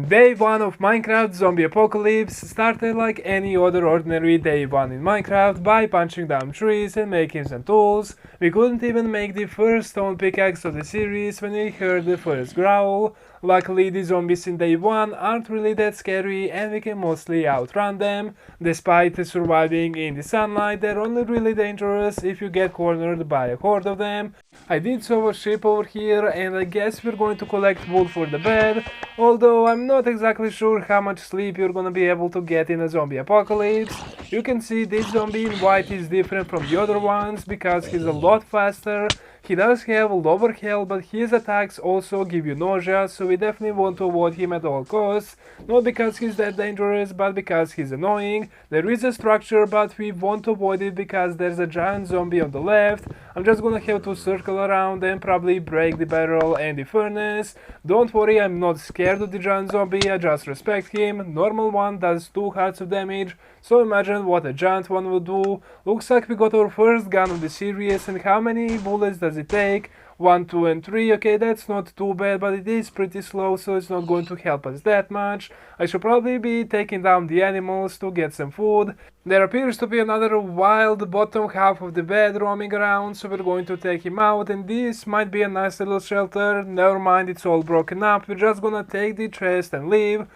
Day 1 of Minecraft Zombie Apocalypse started like any other ordinary day 1 in Minecraft by punching down trees and making some tools. We couldn't even make the first stone pickaxe of the series when we heard the first growl. Luckily the zombies in day 1 aren't really that scary and we can mostly outrun them. Despite surviving in the sunlight, they're only really dangerous if you get cornered by a horde of them. I did saw a ship over here and I guess we're going to collect wood for the bed, although I'm not exactly sure how much sleep you're gonna be able to get in a zombie apocalypse. You can see this zombie in white is different from the other ones because he's a lot faster. He does have lower health, but his attacks also give you nausea, so we definitely want to avoid him at all costs. Not because he's that dangerous, but because he's annoying. There is a structure, but we want to avoid it because there's a giant zombie on the left. I'm just gonna have to circle around and probably break the barrel and the furnace. Don't worry, I'm not scared of the giant zombie, I just respect him. Normal one does 2 hearts of damage, so imagine what a giant one would do. Looks like we got our first gun of the series, and how many bullets does it take? 1, 2 and 3, okay, that's not too bad, but it is pretty slow, so it's not going to help us that much. I should probably be taking down the animals to get some food. There appears to be another wild bottom half of the bed roaming around, so we're going to take him out, and this might be a nice little shelter. Never mind, it's all broken up, we're just gonna take the chest and leave.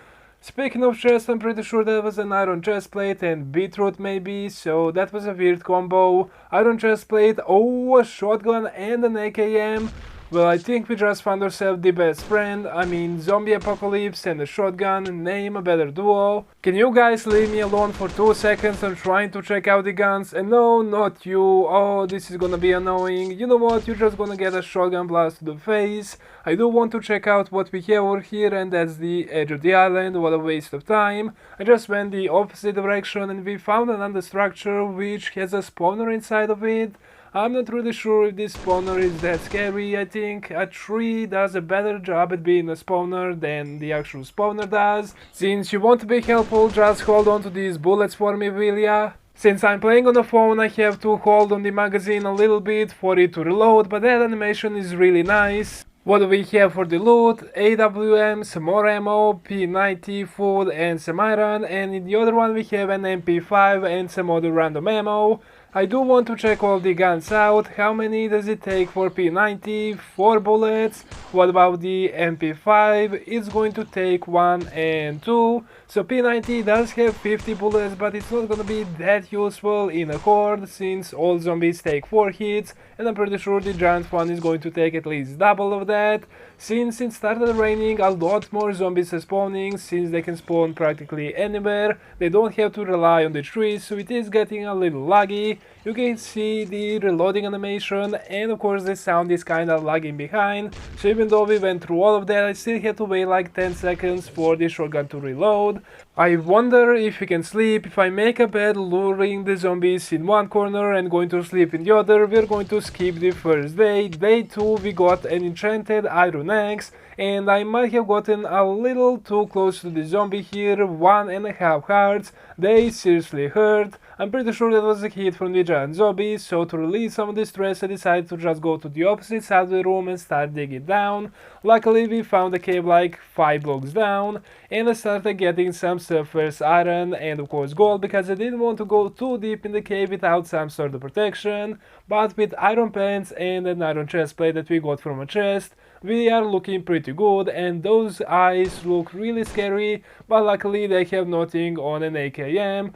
Speaking of chest, I'm pretty sure that was an iron chestplate and beetroot maybe, so that was a weird combo. Iron chestplate, oh, a shotgun and an AKM. Well, I think we just found ourselves the best friend. I mean, zombie apocalypse and a shotgun, name a better duo. Can you guys leave me alone for 2 seconds? I'm trying to check out the guns, and no, not you. Oh, this is gonna be annoying. You know what, you're just gonna get a shotgun blast to the face. I do want to check out what we have over here, and that's the edge of the island. What a waste of time. I just went the opposite direction and we found another structure which has a spawner inside of it. I'm not really sure if this spawner is that scary. I think a tree does a better job at being a spawner than the actual spawner does. Since you want to be helpful, just hold on to these bullets for me, will ya? Since I'm playing on the phone, I have to hold on the magazine a little bit for it to reload, but that animation is really nice. What do we have for the loot? AWM, some more ammo, P90, food and some iron, and in the other one we have an MP5 and some other random ammo. I do want to check all the guns out. How many does it take for P90? 4 bullets. What about the MP5? It's going to take 1 and 2. So P90 does have 50 bullets, but it's not gonna be that useful in a horde since all zombies take 4 hits, and I'm pretty sure the giant one is going to take at least double of that. Since it started raining, a lot more zombies are spawning, since they can spawn practically anywhere. They don't have to rely on the trees, so it is getting a little laggy. You can see the reloading animation, and of course the sound is kinda lagging behind, so even though we went through all of that, I still had to wait like 10 seconds for the shotgun to reload. I wonder if we can sleep. If I make a bed luring the zombies in one corner and going to sleep in the other, we're going to skip the first day. Day 2 we got an enchanted iron axe, and I might have gotten a little too close to the zombie here. 1.5 hearts, they seriously hurt. I'm pretty sure that was a hit from the giant zombie, so to release some of the stress I decided to just go to the opposite side of the room and start digging down. Luckily we found a cave like 5 blocks down, and I started getting some surface iron and of course gold because I didn't want to go too deep in the cave without some sort of protection. But with iron pants and an iron chestplate that we got from a chest, we are looking pretty good, and those eyes look really scary, but luckily they have nothing on an AKM.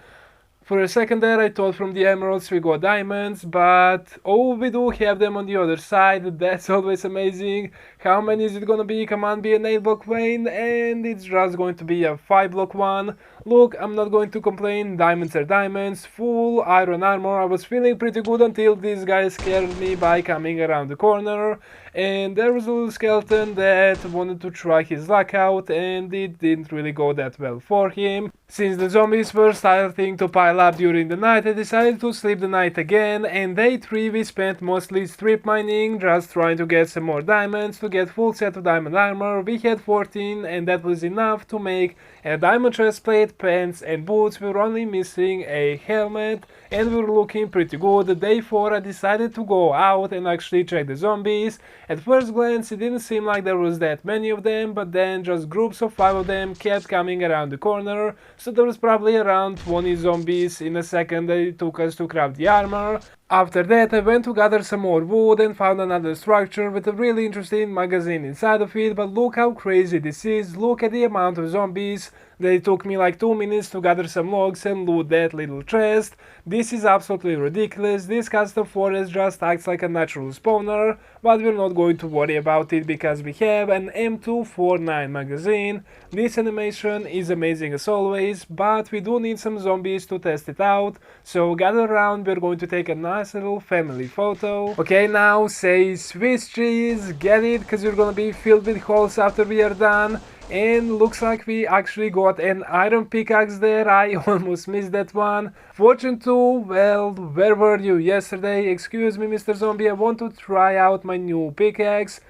For a second there I thought from the emeralds we got diamonds, but oh, we do have them on the other side. That's always amazing. How many is it gonna be? Come on, be an 8 block vein, and it's just going to be a 5 block one. Look, I'm not going to complain, diamonds are diamonds, full iron armor. I was feeling pretty good until this guy scared me by coming around the corner, and there was a little skeleton that wanted to try his luck out, and it didn't really go that well for him. Since the zombies were starting to pile up during the night, I decided to sleep the night again, and day 3 we spent mostly strip mining, just trying to get some more diamonds to get full set of diamond armor. We had 14 and that was enough to make a diamond chestplate, pants and boots. We were only missing a helmet and we were looking pretty good. Day 4 I decided to go out and actually check the zombies. At first glance it didn't seem like there was that many of them, but then just groups of 5 of them kept coming around the corner. So there was probably around 20 zombies in a second that it took us to craft the armor. After that I went to gather some more wood and found another structure with a really interesting magazine inside of it, but look how crazy this is. Look at the amount of zombies. It took me like 2 minutes to gather some logs and loot that little chest. This is absolutely ridiculous. This custom forest just acts like a natural spawner, but we're not going to worry about it because we have an M249 magazine. This animation is amazing as always, but we do need some zombies to test it out, so gather around, we're going to take a nice little family photo. Okay, now say Swiss cheese, get it, because you're gonna be filled with holes after we are done. And looks like we actually got an iron pickaxe there. I almost missed that one. Fortune 2, well, where were you yesterday? Excuse me, Mr. Zombie, I want to try out my new pickaxe.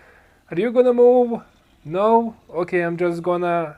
Are you gonna move? No? Okay, I'm just gonna...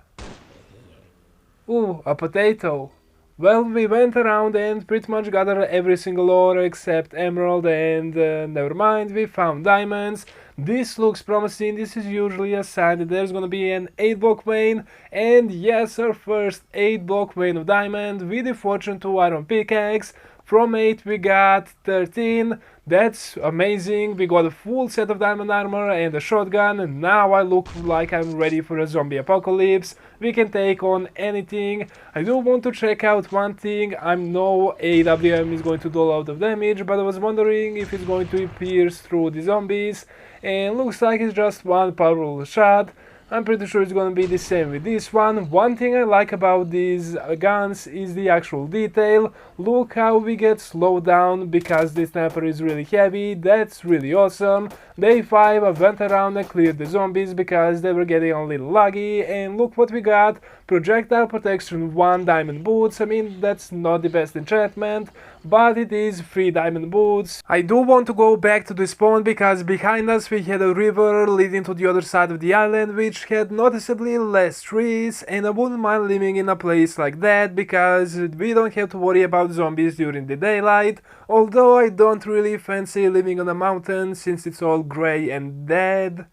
Ooh, a potato. Well, we went around and pretty much gathered every single ore except emerald, and never mind, we found diamonds. This looks promising. This is usually a sign that there's gonna be an 8-block vein, and yes, our first 8-block vein of diamond with the Fortune 2 iron pickaxe. From 8 we got 13, that's amazing. We got a full set of diamond armor and a shotgun, and now I look like I'm ready for a zombie apocalypse. We can take on anything. I do want to check out one thing. I know AWM is going to do a lot of damage, but I was wondering if it's going to pierce through the zombies, and looks like it's just one powerful shot. I'm pretty sure it's gonna be the same with this one. One thing I like about these guns is the actual detail. Look how we get slowed down because the sniper is really heavy. That's really awesome. Day 5 I went around and cleared the zombies because they were getting a little laggy, and look what we got. Projectile protection 1 diamond boots. I mean, that's not the best enchantment, but it is 3 diamond boots. I do want to go back to the spawn because behind us we had a river leading to the other side of the island, which had noticeably less trees, and I wouldn't mind living in a place like that because we don't have to worry about zombies during the daylight, although I don't really fancy living on a mountain since it's all grey and dead.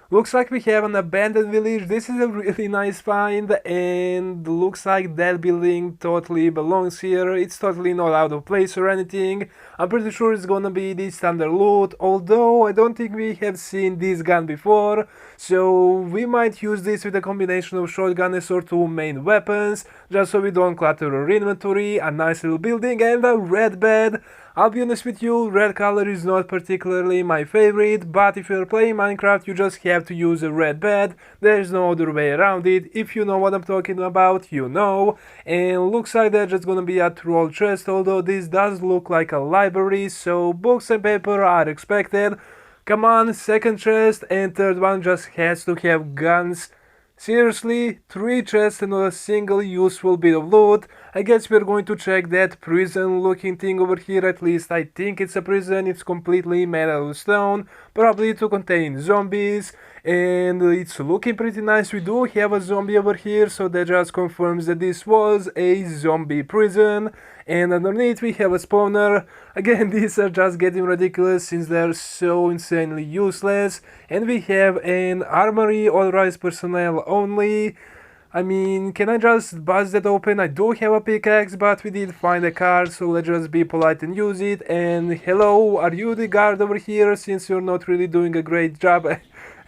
Looks like we have an abandoned village. This is a really nice find, and looks like that building totally belongs here. It's totally not out of place or anything. I'm pretty sure it's gonna be the standard loot, although I don't think we have seen this gun before, so we might use this with a combination of shotgun as our 2 main weapons, just so we don't clutter our inventory. A nice little building and a red bed. I'll be honest with you, red color is not particularly my favorite, but if you're playing Minecraft you just have to use a red bed. There's no other way around it. If you know what I'm talking about, you know. And looks like there's just gonna be a troll chest, although this does look like a library, so books and paper are expected. Come on, second chest, and third one just has to have guns. Seriously, 3 chests and not a single useful bit of loot. I guess we're going to check that prison looking thing over here. At least I think it's a prison. It's completely made out of stone, probably to contain zombies, and it's looking pretty nice. We do have a zombie over here, so that just confirms that this was a zombie prison. And underneath we have a spawner. Again, these are just getting ridiculous since they're so insanely useless. And we have an armory, authorized personnel only. I mean, can I just bust that open? I do have a pickaxe, but we did find a card, so let's just be polite and use it. And hello, are you the guard over here, since you're not really doing a great job?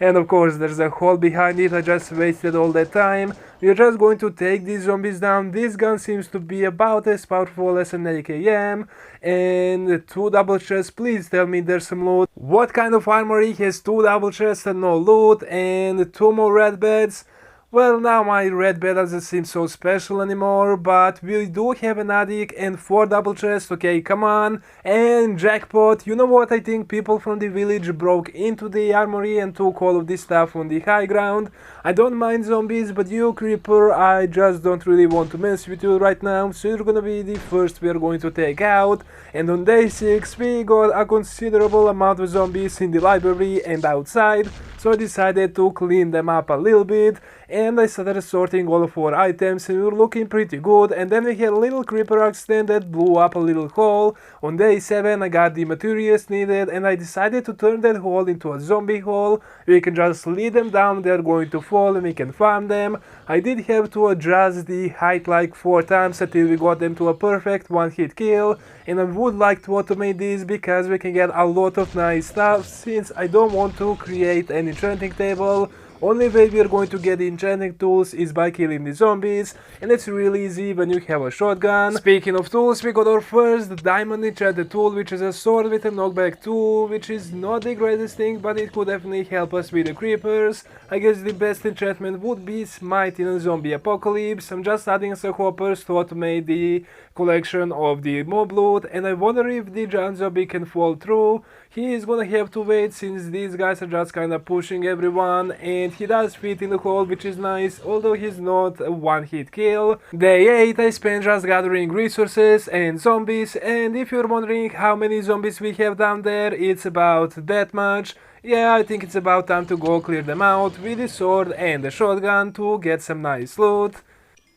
And of course there's a hole behind it. I just wasted all that time. We're just going to take these zombies down. This gun seems to be about as powerful as an AKM. And 2 double chests, please tell me there's some loot. What kind of armory has 2 double chests and no loot? And 2 more red beds? Well, now my red bed doesn't seem so special anymore, but we do have an attic and 4 double chests, okay, come on, and jackpot. You know what, I think people from the village broke into the armory and took all of this stuff on the high ground. I don't mind zombies, but you, creeper, I just don't really want to mess with you right now, so you're gonna be the first we are going to take out. And on day 6 we got a considerable amount of zombies in the library and outside, so I decided to clean them up a little bit, and I started sorting all of our items and we were looking pretty good. And then we had a little creeper accident that blew up a little hole. On day 7 I got the materials needed and I decided to turn that hole into a zombie hole. We can just lead them down, they're going to fall and we can farm them. I did have to adjust the height like 4 times until we got them to a perfect one hit kill, and I would like to automate this because we can get a lot of nice stuff since I don't want to create an enchanting table. Only way we are going to get the enchanting tools is by killing the zombies, and it's really easy when you have a shotgun. Speaking of tools, we got our first diamond enchanted tool, which is a sword with a knockback 2, which is not the greatest thing, but it could definitely help us with the creepers. I guess the best enchantment would be smite in a zombie apocalypse. I'm just adding some hoppers to automate the collection of the mob loot, and I wonder if the giant zombie can fall through. He is gonna have to wait since these guys are just kinda pushing everyone, and he does fit in the hole, which is nice, although he's not a one hit kill. Day 8 I spent just gathering resources and zombies, and if you're wondering how many zombies we have down there, it's about that much. Yeah, I think it's about time to go clear them out with the sword and the shotgun to get some nice loot.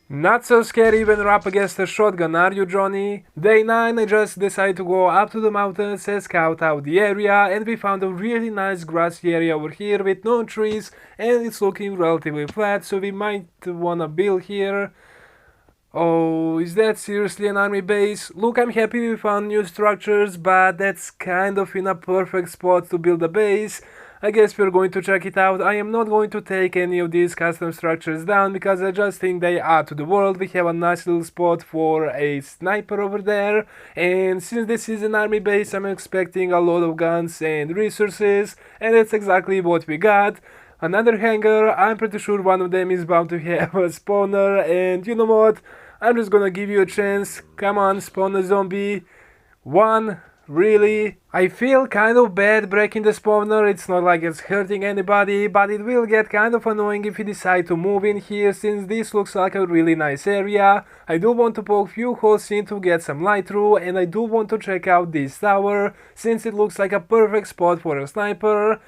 Not so scary when you're up against a shotgun, are you, Johnny? Day 9 I just decided to go up to the mountains and scout out the area, and we found a really nice grassy area over here with no trees, and it's looking relatively flat, so we might wanna build here. Oh, is that seriously an army base? Look, I'm happy we found new structures, but that's kind of in a perfect spot to build a base. I guess we're going to check it out. I am not going to take any of these custom structures down because I just think they add to the world. We have a nice little spot for a sniper over there, and since this is an army base, I'm expecting a lot of guns and resources, and that's exactly what we got. Another hangar. I'm pretty sure one of them is bound to have a spawner, and you know what? I'm just gonna give you a chance. Come on, spawn a zombie. One. Really? I feel kind of bad breaking the spawner. It's not like it's hurting anybody, but it will get kind of annoying if you decide to move in here since this looks like a really nice area. I do want to poke few holes in to get some light through, and I do want to check out this tower since it looks like a perfect spot for a sniper.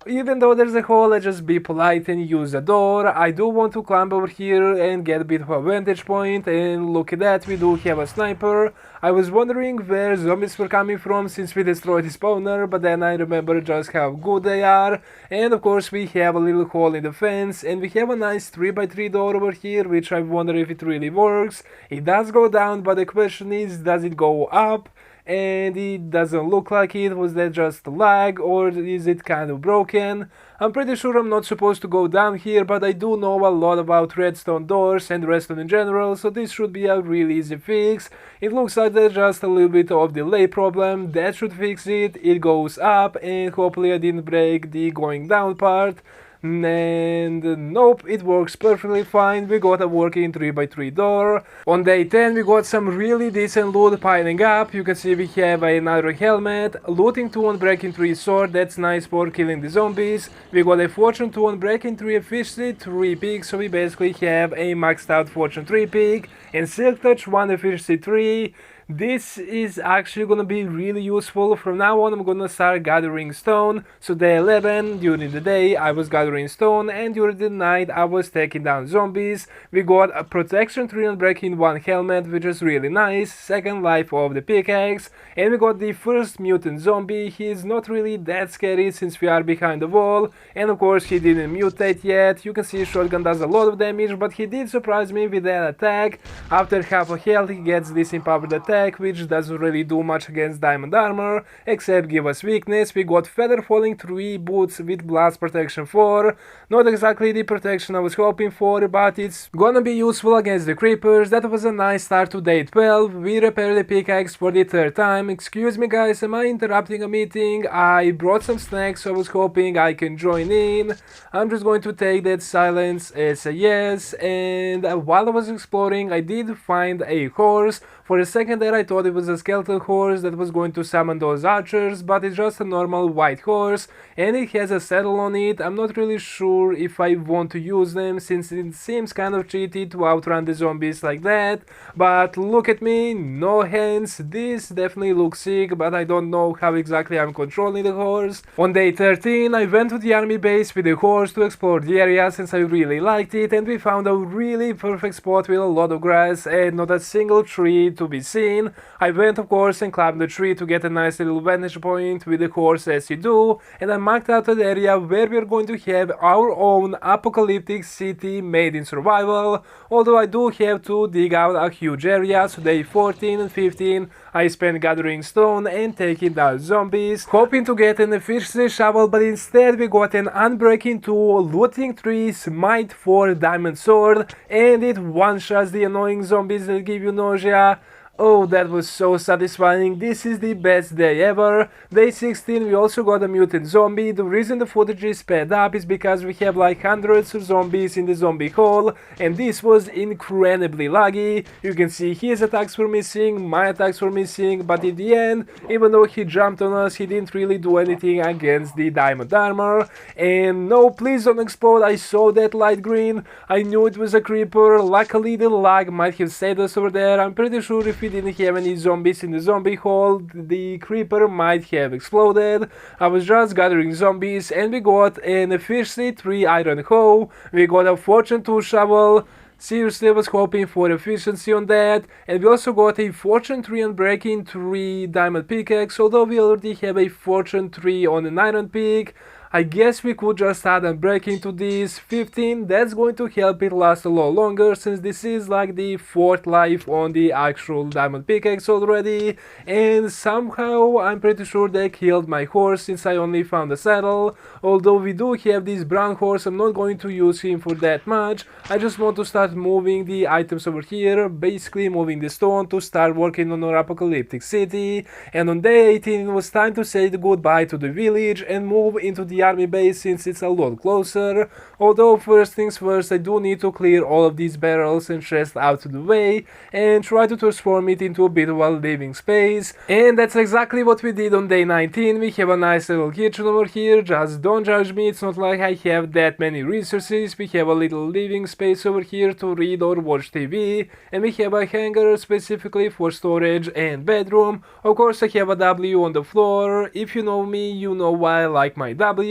Even though there's a hole, I just be polite and use a door. I do want to climb over here and get a bit of a vantage point, and look at that, we do have a sniper. I was wondering where zombies were coming from since we destroyed the spawner, but then I remember just how good they are. And of course we have a little hole in the fence, and we have a nice 3x3 door over here, which I wonder if it really works. It does go down, but the question is, does it go up? And it doesn't look like it. Was that just a lag, or is it kind of broken? I'm pretty sure I'm not supposed to go down here, but I do know a lot about redstone doors and redstone in general, so this should be a really easy fix. It looks like there's just a little bit of delay problem. That should fix it. It goes up, and hopefully I didn't break the going down part. And nope, it works perfectly fine. We got a working 3x3 door. On day 10 we got some really decent loot piling up. You can see we have another helmet, looting 2 on breaking 3 sword, that's nice for killing the zombies. We got a fortune 2 on breaking 3 efficiency 3 pick, so we basically have a maxed out fortune 3 pick, and silk touch 1 efficiency 3. This is actually gonna be really useful. From now on I'm gonna start gathering stone. So day 11, during the day I was gathering stone, and during the night I was taking down zombies. We got a protection 3 on breaking 1 helmet, which is really nice, second life of the pickaxe, and we got the first mutant zombie. He is not really that scary since we are behind the wall, and of course he didn't mutate yet. You can see shotgun does a lot of damage, but he did surprise me with that attack. After half a health he gets this empowered attack, attack, which doesn't really do much against diamond armor, except give us weakness. We got feather falling 3, boots with blast protection 4, not exactly the protection I was hoping for, but it's gonna be useful against the creepers. That was a nice start to day 12. We repaired the pickaxe for the 3rd time. Excuse me guys, am I interrupting a meeting? I brought some snacks, so I was hoping I can join in. I'm just going to take that silence as a yes. And while I was exploring, I did find a horse. For a second there I thought it was a skeleton horse that was going to summon those archers, but it's just a normal white horse and it has a saddle on it. I'm not really sure if I want to use them since it seems kind of cheaty to outrun the zombies like that, but look at me, no hands. This definitely looks sick, but I don't know how exactly I'm controlling the horse. On day 13 I went to the army base with the horse to explore the area since I really liked it, and we found a really perfect spot with a lot of grass and not a single tree to be seen. I went of course and climbed the tree to get a nice little vantage point with the horse as you do, and I marked out an area where we're going to have our own apocalyptic city made in survival, although I do have to dig out a huge area. So day 14 and 15 I spent gathering stone and taking down zombies, hoping to get an efficiency shovel, but instead we got an unbreaking tool, looting 3, smite 4, diamond sword, and it one-shots the annoying zombies that give you nausea. Oh, that was so satisfying. This is the best day ever. Day 16 we also got a mutant zombie. The reason the footage is sped up is because we have like hundreds of zombies in the zombie hole, and this was incredibly laggy. You can see his attacks were missing, my attacks were missing, but in the end, even though he jumped on us, he didn't really do anything against the diamond armor. And no, please don't explode. I saw that light green. I knew it was a creeper. Luckily the lag might have saved us over there. I'm pretty sure if we didn't have any zombies in the zombie hole, the creeper might have exploded. I was just gathering zombies and we got an efficiency 3 iron hoe, we got a fortune 2 shovel. Seriously, I was hoping for efficiency on that, and we also got a fortune 3 unbreaking 3 diamond pickaxe, although we already have a fortune 3 on an iron pick. I guess we could just add unbreaking to this 15, that's going to help it last a lot longer since this is like the 4th life on the actual diamond pickaxe already, and somehow I'm pretty sure they killed my horse since I only found a saddle. Although we do have this brown horse, I'm not going to use him for that much. I just want to start moving the items over here, basically moving the stone to start working on our apocalyptic city. And on day 18 it was time to say goodbye to the village and move into the army base since it's a lot closer. Although first things first, I do need to clear all of these barrels and chests out of the way and try to transform it into a bit of a living space. And that's exactly what we did on day 19. We have a nice little kitchen over here, just don't judge me, it's not like I have that many resources. We have a little living space over here to read or watch TV, and we have a hanger specifically for storage and bedroom. Of course I have a W on the floor. If you know me, you know why I like my W's.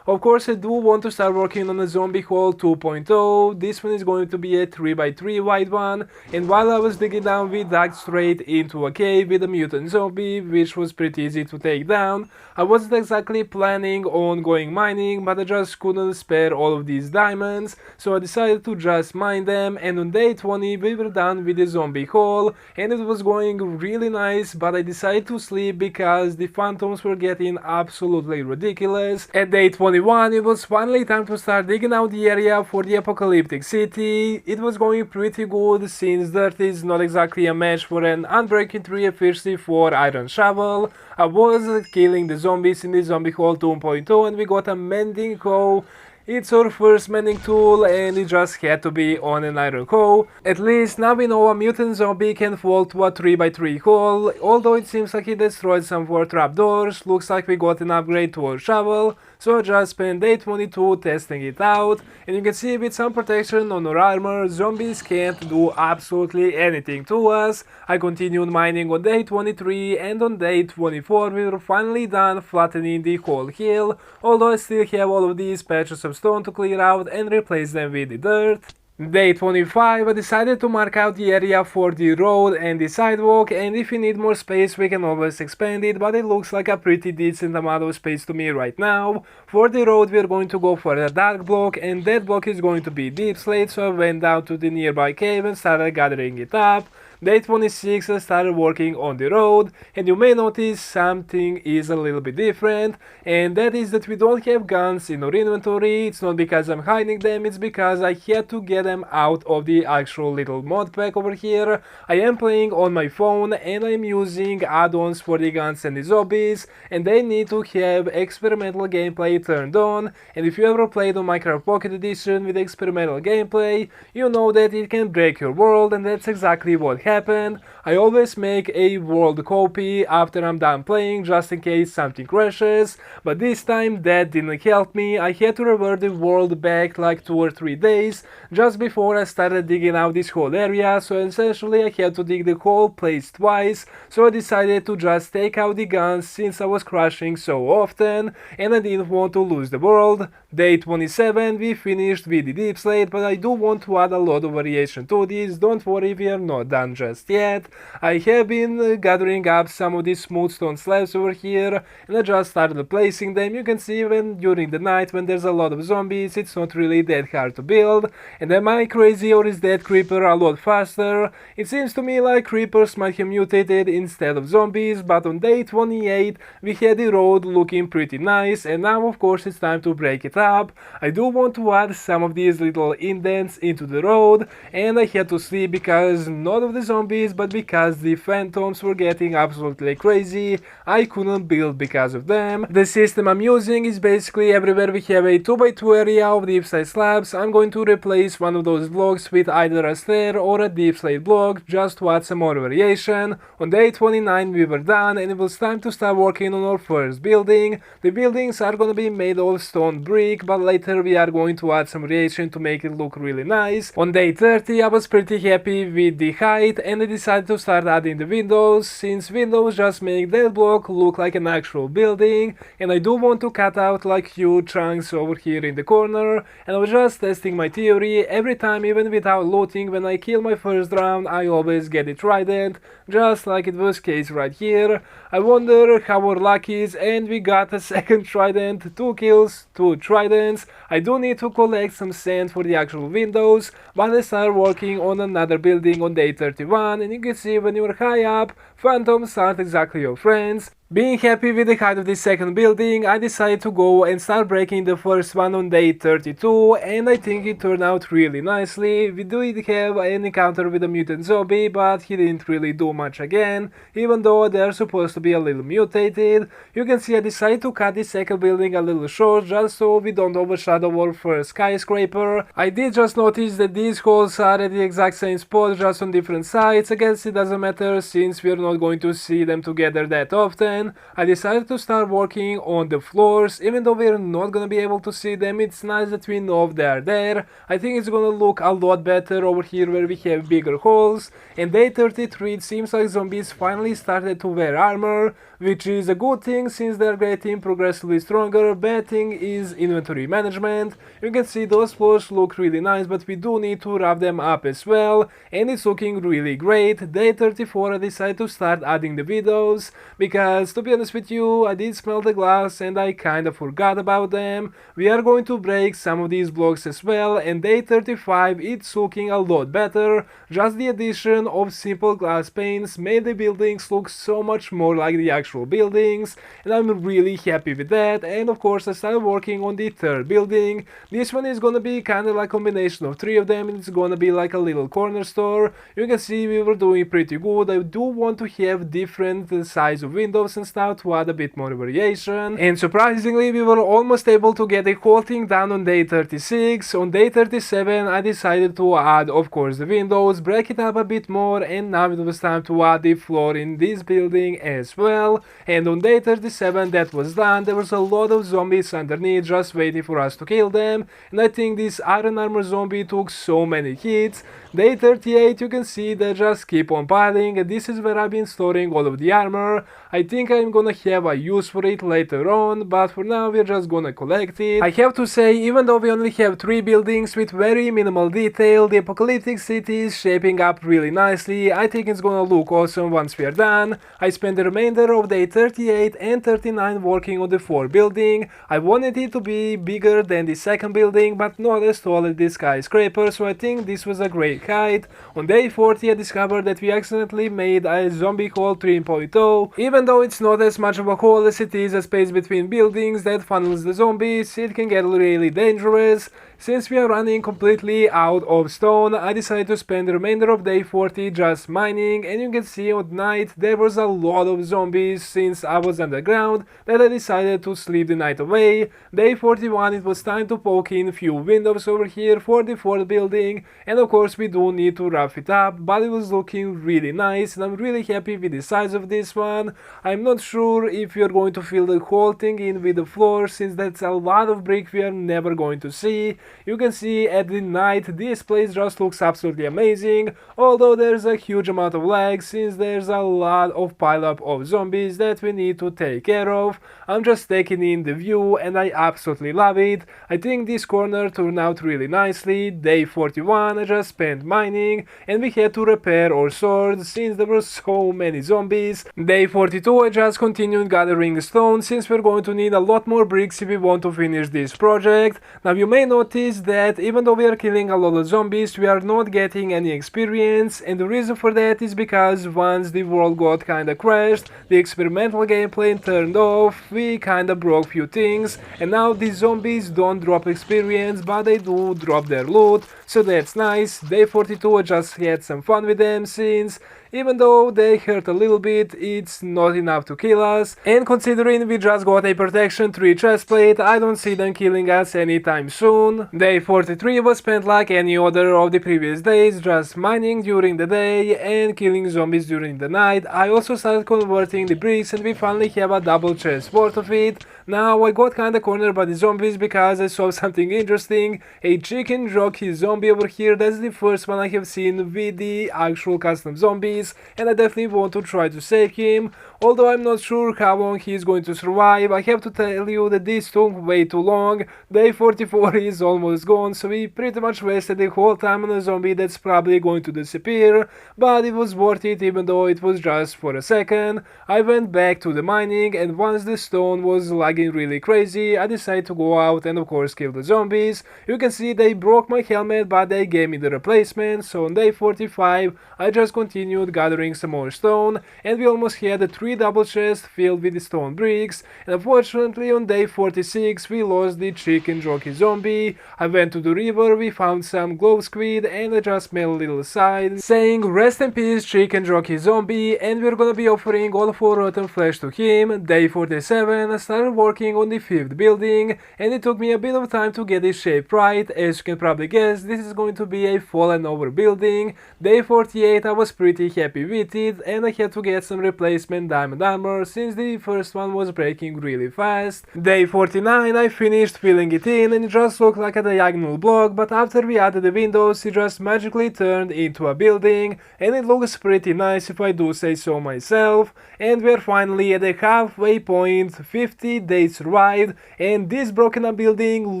Of course I do want to start working on a zombie hole 2.0, this one is going to be a 3x3 wide one, and while I was digging down we dug straight into a cave with a mutant zombie, which was pretty easy to take down. I wasn't exactly planning on going mining, but I just couldn't spare all of these diamonds, so I decided to just mine them, and on day 20 we were done with the zombie hole, and it was going really nice, but I decided to sleep because the phantoms were getting absolutely ridiculous. At day 21 it was finally time to start digging out the area for the apocalyptic city. It was going pretty good since dirt is not exactly a match for an unbreaking 3 efficiency 4 iron shovel. I was killing the zombies in the zombie hole 2.0 and we got a mending hoe. It's our first mending tool and it just had to be on an iron hoe. At least now we know a mutant zombie can fall to a 3x3 hole, although it seems like he destroyed some more trapdoors. Looks like we got an upgrade to our shovel, so I just spent day 22 testing it out, and you can see with some protection on our armor, zombies can't do absolutely anything to us. I continued mining on day 23 and on day 24 we were finally done flattening the whole hill, although I still have all of these patches of stone to clear out and replace them with the dirt. Day 25 I decided to mark out the area for the road and the sidewalk, and if we need more space we can always expand it, but it looks like a pretty decent amount of space to me right now. For the road we are going to go for a dark block, and that block is going to be deep slate, so I went down to the nearby cave and started gathering it up. Day 26 I started working on the road, and you may notice something is a little bit different, and that is that we don't have guns in our inventory. It's not because I'm hiding them, it's because I had to get them out of the actual little mod pack over here. I am playing on my phone and I'm using add-ons for the guns and the zombies, and they need to have experimental gameplay turned on. And if you ever played on Minecraft Pocket Edition with experimental gameplay, you know that it can break your world, and that's exactly what happened. I always make a world copy after I'm done playing, just in case something crashes, but this time that didn't help me. I had to revert the world back like 2 or 3 days just before I started digging out this whole area, so essentially I had to dig the whole place twice. So I decided to just take out the guns since I was crashing so often and I didn't want to lose the world. Day 27 we finished with the deep slate, but I do want to add a lot of variation to this. Don't worry, we are not done just yet. I have been gathering up some of these smooth stone slabs over here and I just started placing them. You can see even during the night when there's a lot of zombies, it's not really that hard to build. And am I crazy, or is that creeper a lot faster? It seems to me like creepers might have mutated instead of zombies, but on day 28 we had the road looking pretty nice, and now of course it's time to break it up. I do want to add some of these little indents into the road, and I had to sleep because not of the zombies but because the phantoms were getting absolutely crazy. I couldn't build because of them. The system I'm using is basically everywhere we have a 2x2 area of deep slate slabs, I'm going to replace one of those blocks with either a stair or a deep slate block just to add some more variation. On day 29 we were done and it was time to start working on our first building. The buildings are gonna be made of stone brick, but later we are going to add some variation to make it look really nice. On day 30 I was pretty happy with the height and I decided to start adding the windows, since windows just make that block look like an actual building, and I do want to cut out like huge chunks over here in the corner. And I was just testing my theory. Every time, even without looting, when I kill my first round I always get a trident, just like it was case right here. I wonder how our luck is, and we got a second trident, 2 kills, 2 tridents. I do need to collect some sand for the actual windows, but I started working on another building on day 31, and you can see when you're high up, phantoms aren't exactly your friends. Being happy with the height of this second building, I decided to go and start breaking the first one on day 32, and I think it turned out really nicely. We did have an encounter with a mutant zombie, but he didn't really do much again, even though they're supposed to be a little mutated. You can see I decided to cut this second building a little short just so we don't overshadow our first skyscraper. I did just notice that these holes are at the exact same spot, just on different sides. I guess it doesn't matter since we're not going to see them together that often. I decided to start working on the floors. Even though we're not gonna be able to see them, it's nice that we know they are there. I think it's gonna look a lot better over here where we have bigger holes. And day 33 it seems like zombies finally started to wear armor, which is a good thing since they're getting progressively stronger. Bad thing is inventory management. You can see those floors look really nice, but we do need to wrap them up as well, and it's looking really great. Day 34 I decided to start adding the windows because, to be honest with you, I did smell the glass and I kinda forgot about them. We are going to break some of these blocks as well, and day 35 it's looking a lot better. Just the addition of simple glass panes made the buildings look so much more like the actual buildings, and I'm really happy with that. And of course I started working on the third building. This one is gonna be kinda like a combination of 3 of them, and it's gonna be like a little corner store. You can see we were doing pretty good. I do want to have different size of windows and stuff to add a bit more variation, and surprisingly we were almost able to get the whole thing done on day 36. On day 37 I decided to add of course the windows, break it up a bit more, and now it was time to add the floor in this building as well. And on day 37 that was done. There was a lot of zombies underneath just waiting for us to kill them, and I think this iron armor zombie took so many hits. Day 38 you can see they just keep on piling, and this is where I've been storing all of the armor. I think think I'm gonna have a use for it later on, but for now we're just gonna collect it. I have to say, even though we only have 3 buildings with very minimal detail, the apocalyptic city is shaping up really nicely. I think it's gonna look awesome once we are done. I spent the remainder of day 38 and 39 working on the 4th building. I wanted it to be bigger than the 2nd building, but not as tall as the skyscraper, so I think this was a great height. On day 40 I discovered that we accidentally made a zombie hole 3.0. Even though it's not as much of a hole as it is a space between buildings that funnels the zombies, it can get really dangerous. Since we are running completely out of stone, I decided to spend the remainder of day 40 just mining, and you can see at night there was a lot of zombies since I was underground that I decided to sleep the night away. Day 41 it was time to poke in a few windows over here for the 4th building, and of course we do need to rough it up, but it was looking really nice and I'm really happy with the size of this one. I'm not sure if we are going to fill the whole thing in with the floor, since that's a lot of brick we are never going to see. You can see at the night this place just looks absolutely amazing, although there's a huge amount of lag since there's a lot of pile up of zombies that we need to take care of. I'm just taking in the view and I absolutely love it. I think this corner turned out really nicely. Day 41 I just spent mining and we had to repair our swords since there were so many zombies. Day 42 I just continued gathering stone since we're going to need a lot more bricks if we want to finish this project. Now you may notice that even though we are killing a lot of zombies, we are not getting any experience, and the reason for that is because once the world got kinda crashed, the experimental gameplay turned off, we kinda broke few things, and now the zombies don't drop experience, but they do drop their loot, so that's nice. Day 42 I just had some fun with them since even though they hurt a little bit, it's not enough to kill us, and considering we just got a protection 3 chestplate, I don't see them killing us anytime soon. Day 43 was spent like any other of the previous days, just mining during the day and killing zombies during the night. I also started converting the bricks and we finally have a double chest worth of it. Now I got kinda cornered by the zombies because I saw something interesting, a chicken jockey zombie over here. That's the first one I have seen with the actual custom zombies, and I definitely want to try to save him, although I'm not sure how long he is going to survive. I have to tell you that this took way too long. Day 44 is almost gone, so we pretty much wasted the whole time on a zombie that's probably going to disappear, but it was worth it even though it was just for a second. I went back to the mining, and once the stone was lagging really crazy, I decided to go out and of course kill the zombies. You can see they broke my helmet, but they gave me the replacement, so on day 45 I just continued gathering some more stone, and we almost had a 3 double chests filled with the stone bricks, and unfortunately on day 46 we lost the chicken jockey zombie. I went to the river, we found some glow squid, and I just made a little sign saying rest in peace chicken jockey zombie, and we're gonna be offering all of our rotten flesh to him. Day 47 I started working on the 5th building, and it took me a bit of time to get it shaped right. As you can probably guess, this is going to be a fallen over building. Day 48 I was pretty happy with it, and I had to get some replacement diamond armor since the first one was breaking really fast. Day 49 I finished filling it in, and it just looked like a diagonal block, but after we added the windows it just magically turned into a building, and it looks pretty nice if I do say so myself. And we're finally at the halfway point. 50 days survived, and this broken up building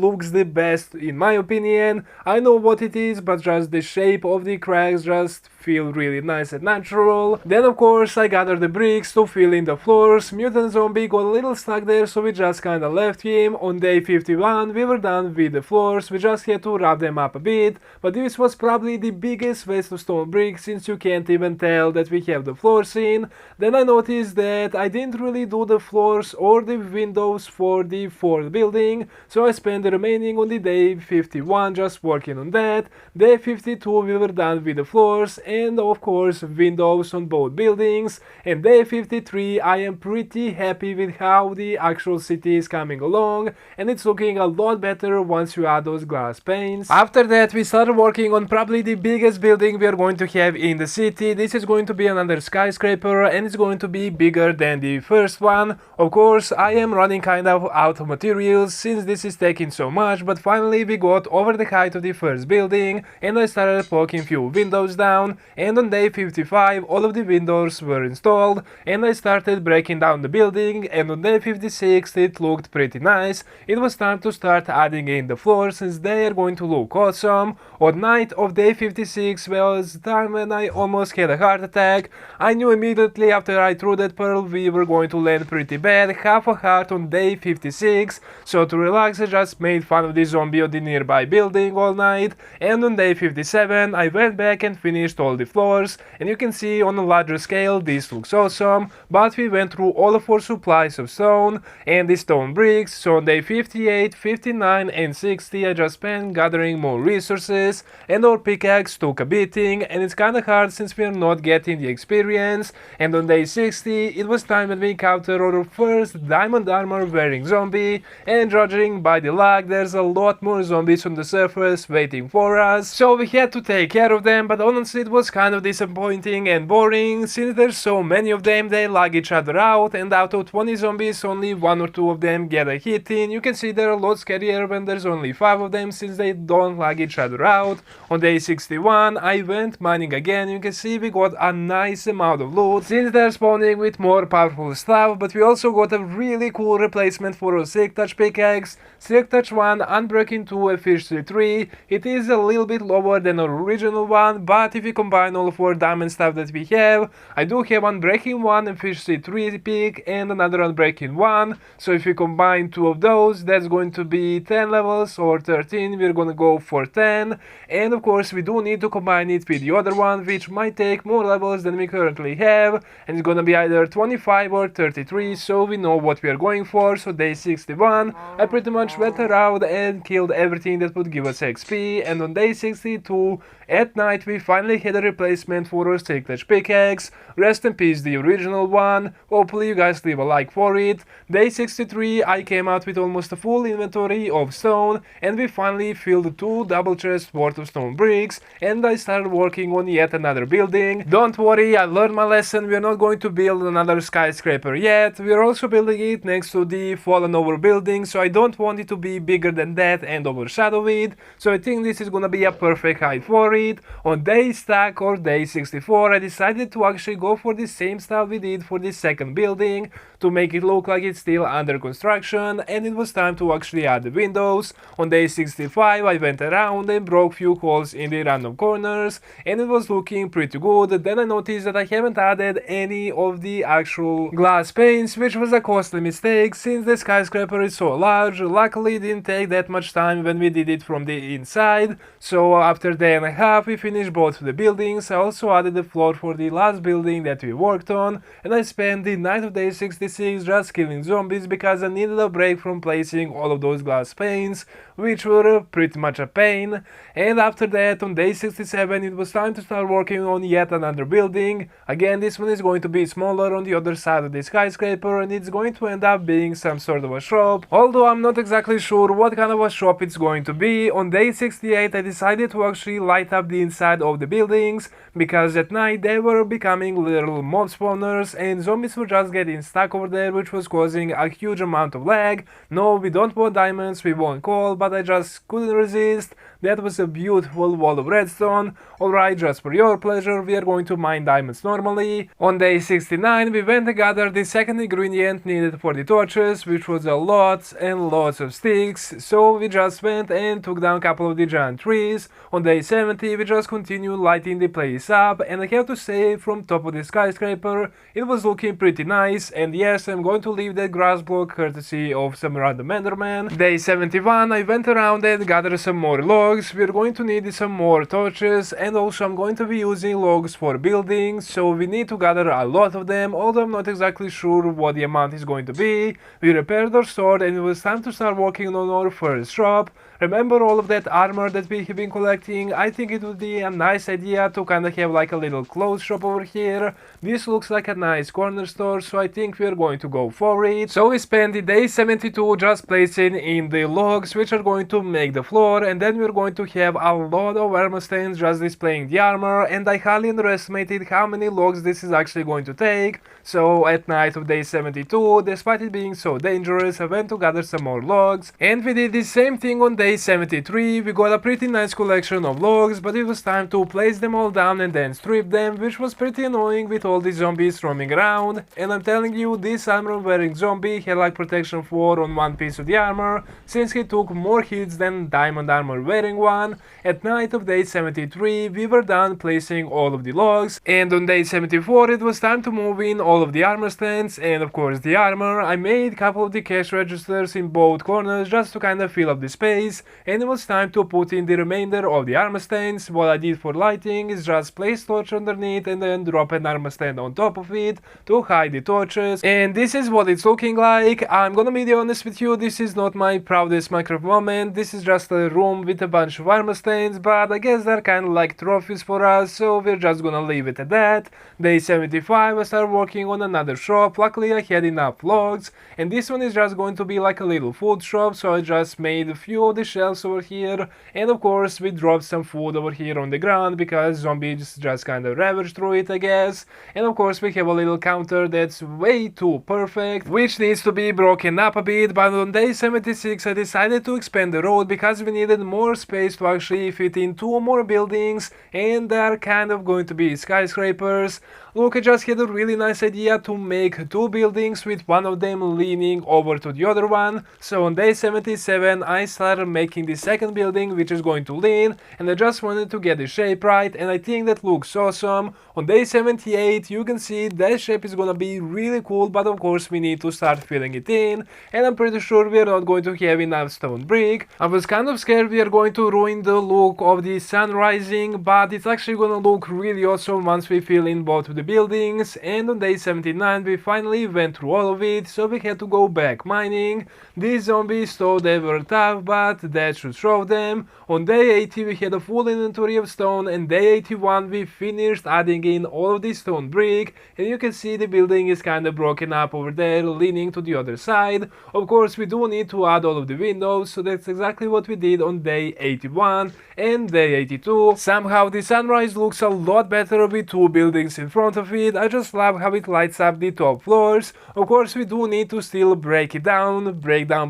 looks the best in my opinion. I know what it is, but just the shape of the cracks just feel really nice and natural. Then of course I gathered the bricks to fill in the floors. Mutant zombie got a little stuck there, so we just kinda left him. On day 51 we were done with the floors, we just had to wrap them up a bit, but this was probably the biggest waste of stone bricks since you can't even tell that we have the floors in. Then I noticed that I didn't really do the floors or the windows for the 4th building, so I spent the remaining on the day 51 just working on that. Day 52 we were done with the floors and of course windows on both buildings, and day 53 I am pretty happy with how the actual city is coming along, and it's looking a lot better once you add those glass panes. After that we started working on probably the biggest building we are going to have in the city. This is going to be another skyscraper, and it's going to be bigger than the first one. Of course I am running running kind of out of materials since this is taking so much, but finally we got over the height of the first building and I started poking few windows down, and on day 55 all of the windows were installed and I started breaking down the building, and on day 56 it looked pretty nice. It was time to start adding in the floors since they are going to look awesome. On night of day 56 was the time when I almost had a heart attack. I knew immediately after I threw that pearl we were going to land pretty bad, half a heart on day 56, so to relax I just made fun of the zombie on the nearby building all night, and on day 57 I went back and finished all the floors, and you can see on a larger scale this looks awesome, but we went through all of our supplies of stone and the stone bricks, so on day 58, 59 and 60 I just spent gathering more resources, and our pickaxe took a beating, and it's kinda hard since we are not getting the experience, and on day 60 it was time when we encountered our first diamond armor wearing zombie, and judging by the lag there's a lot more zombies on the surface waiting for us, so we had to take care of them, but honestly it was kind of disappointing and boring since there's so many of them. They lag each other out, and out of 20 zombies only 1 or 2 of them get a hit in. You can see they're a lot scarier when there's only 5 of them since they don't lag each other out. On day 61 I went mining again. You can see we got a nice amount of loot since they're spawning with more powerful stuff, but we also got a really cool replacement for a Silk Touch pickaxe. Silk Touch 1 Unbreaking 2 Efficiency 3. It is a little bit lower than our original one, but if we combine all of our diamond stuff that we have, I do have Unbreaking 1 Efficiency 3 pick and another Unbreaking 1, so if we combine 2 of those that's going to be 10 levels or 13, we're gonna go for 10, and of course we do need to combine it with the other one which might take more levels than we currently have, and it's gonna be either 25 or 33, so we know what we are going for. So day 61 I pretty much went around and killed everything that would give us XP, and on day 62 at night we finally had a replacement for our Silk Touch pickaxe. Rest in peace the original one, hopefully you guys leave a like for it. Day 63 I came out with almost a full inventory of stone, and we finally filled 2 double chests worth of stone bricks, and I started working on yet another building. Don't worry, I learned my lesson. We are not going to build another skyscraper yet. We are also building it next to the fallen over building, so I don't want it to be bigger than that and overshadow it, so I think this is gonna be a perfect height for it. On day stack or day 64 I decided to actually go for the same style we did for the second building to make it look like it's still under construction, and it was time to actually add the windows. On day 65 I went around and broke few holes in the random corners, and it was looking pretty good. Then I noticed that I haven't added any of the actual glass panes, which was a costly mistake since the skyscraper is so large. Luckily it didn't take that much time when we did it from the inside, so after a day and a half we finished both of the buildings. I also added the floor for the last building that we worked on, and I spent the night of day 66 just killing zombies because I needed a break from placing all of those glass panes, which were pretty much a pain. And after that on day 67 it was time to start working on yet another building. Again, this one is going to be smaller on the other side of the skyscraper, and it's going to end up being some sort of a shop, although I'm not exactly sure what kind of a shop it's going to be. On day 68 I decided to actually light up the inside of the buildings because at night they were becoming little mob spawners and zombies were just getting stuck over there, which was causing a huge amount of lag. No, we don't want diamonds, we want coal, but I just couldn't resist. That was a beautiful wall of redstone. Alright, just for your pleasure, we are going to mine diamonds normally. On day 69 we went and gathered the second ingredient needed for the torches, which was a lot and lots of sticks, so we just went and took down a couple of the giant trees. On day 70 we just continued lighting the place up, and I have to say from top of the skyscraper it was looking pretty nice, and yes, I'm going to leave that grass block courtesy of some random enderman. Day 71 I went around and gathered some more logs. We're going to need some more torches, and also I'm going to be using logs for building, so we need to gather a lot of them, although I'm not exactly sure what the amount is going to be. We repaired our sword and it was time to start working on our first shop. Remember all of that armor that we have been collecting? I think it would be a nice idea to kinda have like a little clothes shop over here. This looks like a nice corner store, so I think we're going to go for it. So we spent the day 72 just placing in the logs which are going to make the floor, and then we're going to have a lot of armor stands just displaying the armor, and I highly underestimated how many logs this is actually going to take. So at night of day 72, despite it being so dangerous, I went to gather some more logs, and we did the same thing on day 73. We got a pretty nice collection of logs, but it was time to place them all down and then strip them, which was pretty annoying with all the zombies roaming around. And I'm telling you, this armor wearing zombie had like protection 4 on one piece of the armor, since he took more hits than diamond armor wearing one. At night of day 73, we were done placing all of the logs, and on day 74 it was time to move in all of the armor stands and of course the armor. I made a couple of the cash registers in both corners just to kind of fill up the space, and it was time to put in the remainder of the armor stands. What I did for lighting is just place torch underneath and then drop an armor stand on top of it to hide the torches, and this is what it's looking like. I'm gonna be honest with you, this is not my proudest Minecraft moment. This is just a room with a bunch of armor stands, but I guess they're kind of like trophies for us, so we're just gonna leave it at that. Day 75 I started working on another shop. Luckily I had enough logs, and this one is just going to be like a little food shop, so I just made a few of the shelves over here, and of course we dropped some food over here on the ground because zombies just kind of ravaged through it, I guess. And of course we have a little counter that's way too perfect, which needs to be broken up a bit, but on day 76 I decided to expand the road because we needed more space to actually fit in 2 more buildings, and they're kind of going to be skyscrapers. Look, I just had a really nice idea to make 2 buildings with one of them leaning over to the other one. So on day 77 I started making the second building which is going to lean, and I just wanted to get the shape right, and I think that looks awesome. On day 78 you can see that shape is gonna be really cool, but of course we need to start filling it in, and I'm pretty sure we are not going to have enough stone brick. I was kind of scared we are going to ruin the look of the sun rising, but it's actually gonna look really awesome once we fill in both of the buildings. And on day 79 we finally went through all of it, so we had to go back mining. These zombies thought they were tough, but that should show them. On day 80 we had a full inventory of stone, and day 81 we finished adding in all of this stone brick, and you can see the building is kind of broken up over there, leaning to the other side. Of course we do need to add all of the windows, so that's exactly what we did on day 81 and day 82. Somehow the sunrise looks a lot better with 2 buildings in front of it. I just love how it lights up the top floors. Of course we do need to still break down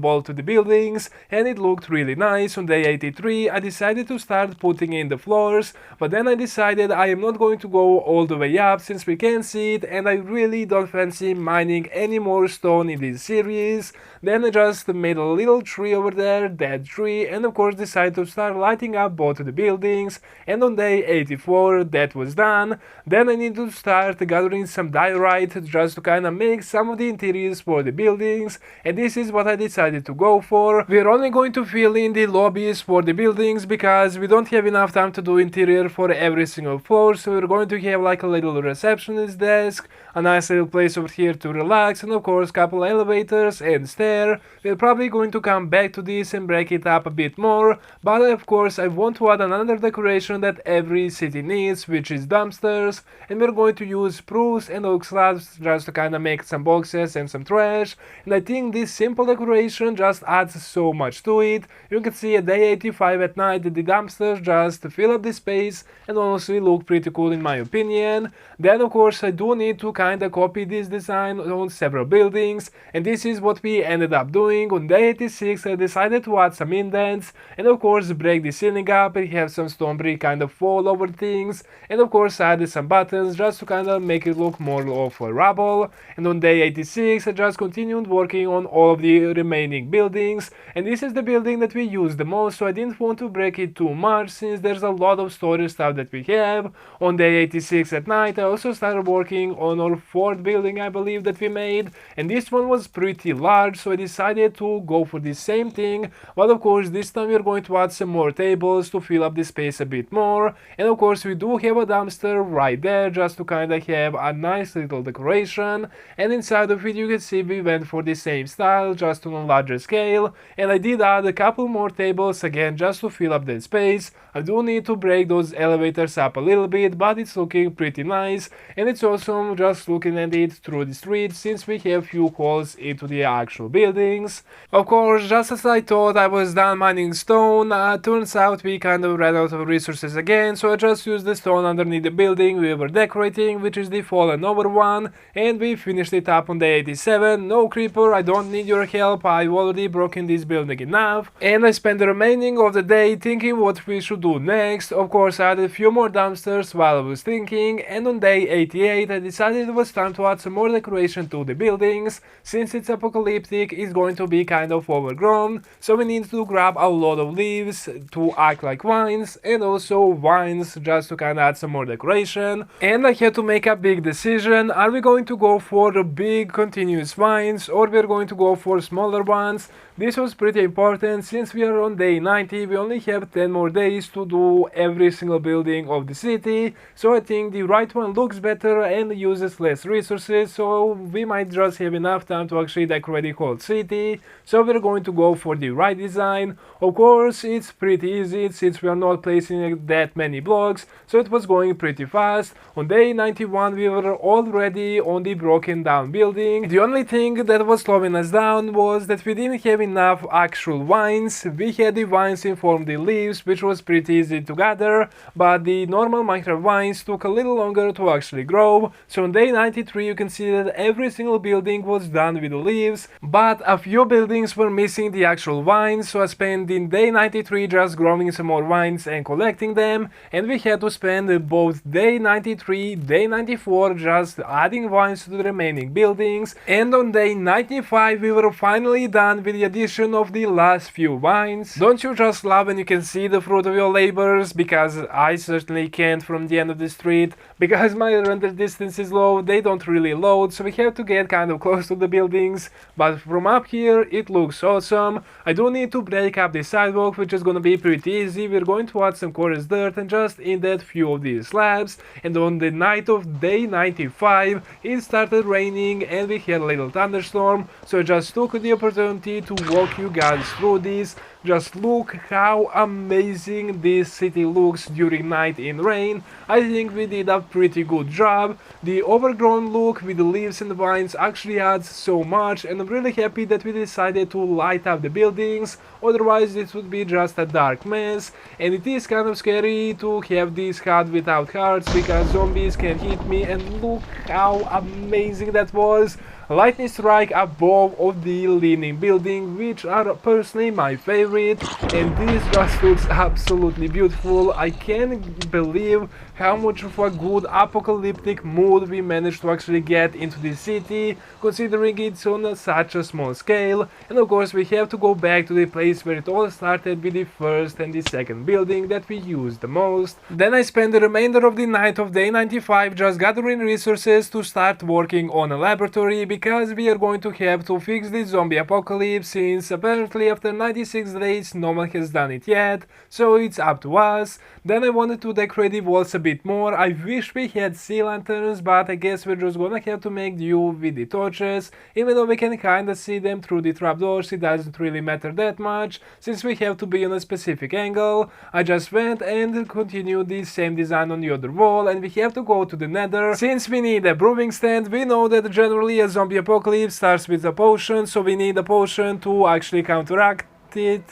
both of the buildings, and it looked really nice. On day 83 I decided to start putting in the floors, but then I decided I am not going to go all the way up since we can see it, and I really don't fancy mining any more stone in this series. Then I just made a little tree over there, that tree, and of course decided to start lighting up both of the buildings, and on day 84 that was done. Then I need to start gathering some diorite just to kinda make some of the interiors for the buildings, and this is what I decided to go for. We're only going to fill in the lobbies for the buildings because we don't have enough time to do interior for every single floor, so we're going to have like a little receptionist desk, a nice little place over here to relax, and of course couple elevators and stairs. We're probably going to come back to this and break it up a bit more, but of course I want to add another decoration that every city needs, which is dumpsters, and we're going to use spruce and oak slabs just to kind of make some boxes and some trash. And I think this simple decoration just adds so much to it. You can see at day 85 at night the dumpsters just fill up the space and honestly look pretty cool in my opinion. Then of course I do need to kind of copy this design on several buildings, and this is what we ended up doing. On day 86 I decided to add some indents and of course break the ceiling up and have some stone brick kind of fall over things, and of course I added some buttons just to kind of make it look more of a rubble. And on day 86 I just continued working on all of the remaining buildings, and this is the building that we use the most, so I didn't want to break it too much since there's a lot of storage stuff that we have. On day 86 at night I also started working on our 4th building, I believe, that we made, and this one was pretty large, so I decided to go for the same thing, but of course this time we're going to add some more tables to fill up the space a bit more. And of course we do have a dumpster right there just to kind of have a nice little decoration, and inside of it you can see we went for the same style just on a larger scale, and I did add a couple couple more tables again just to fill up that space. I do need to break those elevators up a little bit, but it's looking pretty nice, and it's awesome just looking at it through the street since we have few holes into the actual buildings. Of course, just as I thought I was done mining stone, turns out we kind of ran out of resources again, so I just used the stone underneath the building we were decorating, which is the fallen over one, and we finished it up on day 87. No creeper, I don't need your help, I've already broken this building enough. And I spent the remaining of the day thinking what we should do next. Of course, I added a few more dumpsters while I was thinking, and on day 88 I decided it was time to add some more decoration to the buildings. Since it's apocalyptic, it's going to be kind of overgrown, so we need to grab a lot of leaves to act like vines, and also vines just to kind of add some more decoration. And I had to make a big decision. Are we going to go for the big continuous vines, or we're going to go for smaller ones? This was pretty important since we are on day 90, we only have 10 more days to do every single building of the city, so I think the right one looks better and uses less resources, so we might just have enough time to actually decorate the whole city, so we're going to go for the right design. Of course, it's pretty easy since we are not placing that many blocks, so it was going pretty fast. On day 91 we were already on the broken down building. The only thing that was slowing us down was that we didn't have enough actual vines. We had the vines in form of the leaves, which was pretty easy to gather, but the normal Minecraft vines took a little longer to actually grow. So on day 93 you can see that every single building was done with the leaves, but a few buildings were missing the actual vines, so I spent in day 93 just growing some more vines and collecting them, and we had to spend both day 93, day 94 just adding vines to the remaining buildings, and on day 95 we were finally done with the addition of the last few vines. Don't you just love when you can see the fruit of your labors? Because I certainly can't from the end of the street. Because my render distance is low, they don't really load, so we have to get kind of close to the buildings, but from up here it looks awesome. I do need to break up the sidewalk, which is gonna be pretty easy. We're going to add some coarse dirt and just indent few of these slabs, and on the night of day 95 it started raining and we had a little thunderstorm, so I just took the opportunity to walk you guys through this. Just look how amazing this city looks during night in rain. I think we did a pretty good job. The overgrown look with the leaves and the vines actually adds so much, and I'm really happy that we decided to light up the buildings, otherwise it would be just a dark mess. And it is kind of scary to have this hut without hearts because zombies can hit me, and look how amazing that was. Lightning strike above of the leaning building, which are personally my favorite, and this just looks absolutely beautiful. I can't believe how much of a good apocalyptic mood we managed to actually get into this city, considering it's on such a small scale. And of course we have to go back to the place where it all started with the first and the second building that we used the most. Then I spent the remainder of the night of day 95 just gathering resources to start working on a laboratory, because we are going to have to fix the zombie apocalypse, since apparently after 96 days no one has done it yet, so it's up to us. Then I wanted to decorate the walls a bit more. I wish we had sea lanterns, but I guess we're just gonna have to make do with the torches. Even though we can kinda see them through the trapdoors, it doesn't really matter that much, since we have to be on a specific angle. I just went and continued the same design on the other wall, and we have to go to the nether. Since we need a brewing stand, we know that generally a zombie apocalypse starts with a potion, so we need a potion to actually counteract it.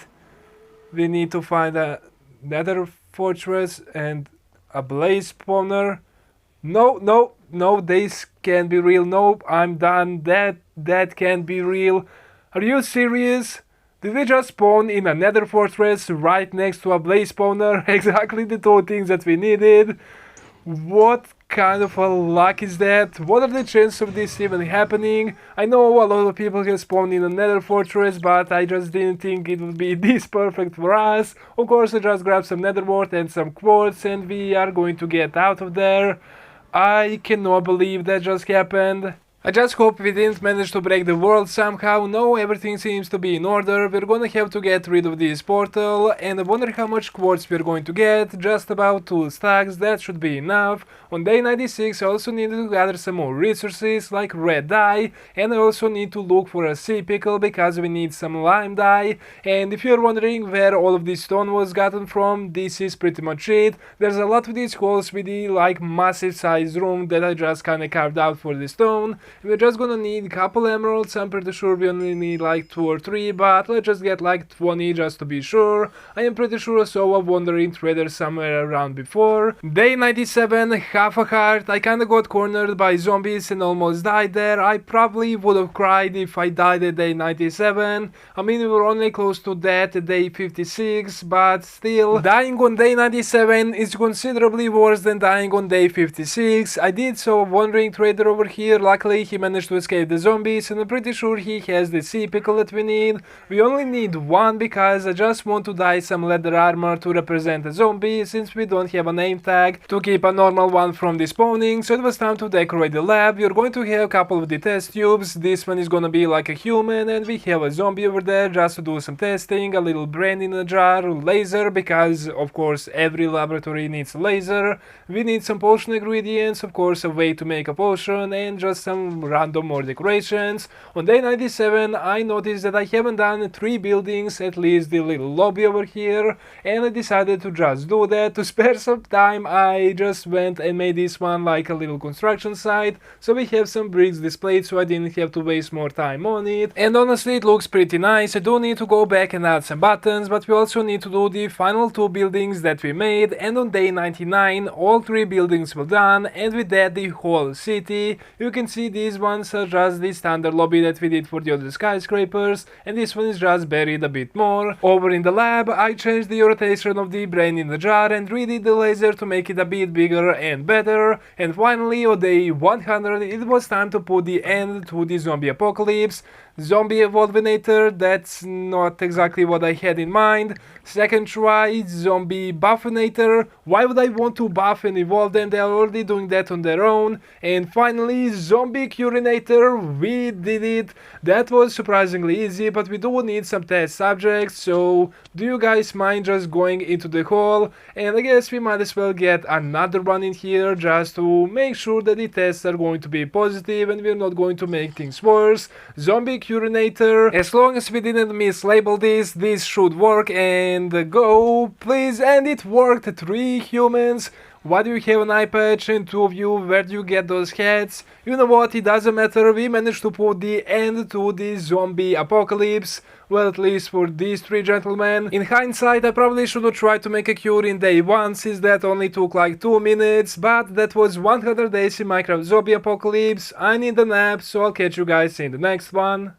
We need to find a nether fortress and a blaze spawner. No, this can't be real. Nope, I'm done. That can't be real. Are you serious? Did we just spawn in a nether fortress right next to a blaze spawner? Exactly the two things that we needed. What kind of a luck is that? What are the chances of this even happening? I know a lot of people have spawned in a nether fortress, but I just didn't think it would be this perfect for us. Of course, I just grabbed some nether wart and some quartz, and we are going to get out of there. I cannot believe that just happened. I just hope we didn't manage to break the world somehow. No, everything seems to be in order. We're gonna have to get rid of this portal, and I wonder how much quartz we're going to get. Just about 2 stacks, that should be enough. On day 96 I also need to gather some more resources like red dye, and I also need to look for a sea pickle because we need some lime dye. And if you're wondering where all of this stone was gotten from, this is pretty much it. There's a lot of these holes with the like massive size room that I just kinda carved out for the stone. We're just gonna need a couple emeralds. I'm pretty sure we only need like 2 or 3, but let's just get like 20 just to be sure. I am pretty sure I saw a wandering trader somewhere around before. Day 97, half a heart. I kinda got cornered by zombies and almost died there. I probably would have cried if I died at day 97. I mean, we were only close to that at day 56, but still, dying on day 97 is considerably worse than dying on day 56. I did saw a wandering trader over here. Luckily he managed to escape the zombies, and I'm pretty sure he has the sea pickle that we need. We only need 1 because I just want to dye some leather armor to represent a zombie, since we don't have a name tag to keep a normal one from despawning. So it was time to decorate the lab. We're going to have a couple of the test tubes. This one is gonna be like a human, and we have a zombie over there just to do some testing. A little brain in a jar, laser, because of course every laboratory needs a laser. We need some potion ingredients, of course a way to make a potion, and just some random more decorations. On day 97 I noticed that I haven't done 3 buildings, at least the little lobby over here, and I decided to just do that. To spare some time I just went and made this one like a little construction site, so we have some bricks displayed so I didn't have to waste more time on it. And honestly it looks pretty nice. I do need to go back and add some buttons, but we also need to do the final 2 buildings that we made, and on day 99 all 3 buildings were done, and with that the whole city. You can see these ones are just the standard lobby that we did for the other skyscrapers, and this one is just buried a bit more. Over in the lab I changed the rotation of the brain in the jar and redid the laser to make it a bit bigger and better. And finally on day 100 it was time to put the end to the zombie apocalypse. Zombie Evolvinator, that's not exactly what I had in mind. Second try, Zombie Buffinator. Why would I want to buff and evolve them? They are already doing that on their own. And finally, Zombie Curinator. We did it. That was surprisingly easy, but we do need some test subjects. So, do you guys mind just going into the hall? And I guess we might as well get another one in here just to make sure that the tests are going to be positive and we're not going to make things worse. Zombie Curinator. As long as we didn't mislabel this should work, and go please. And it worked. 3 humans. Why do you have an eye patch, and 2 of you, where do you get those hats? You know what, it doesn't matter, we managed to put the end to the zombie apocalypse. Well, at least for these 3 gentlemen. In hindsight, I probably should have tried to make a cure in day 1, since that only took like 2 minutes, but that was 100 days in Minecraft Zombie Apocalypse. I need a nap, so I'll catch you guys in the next one.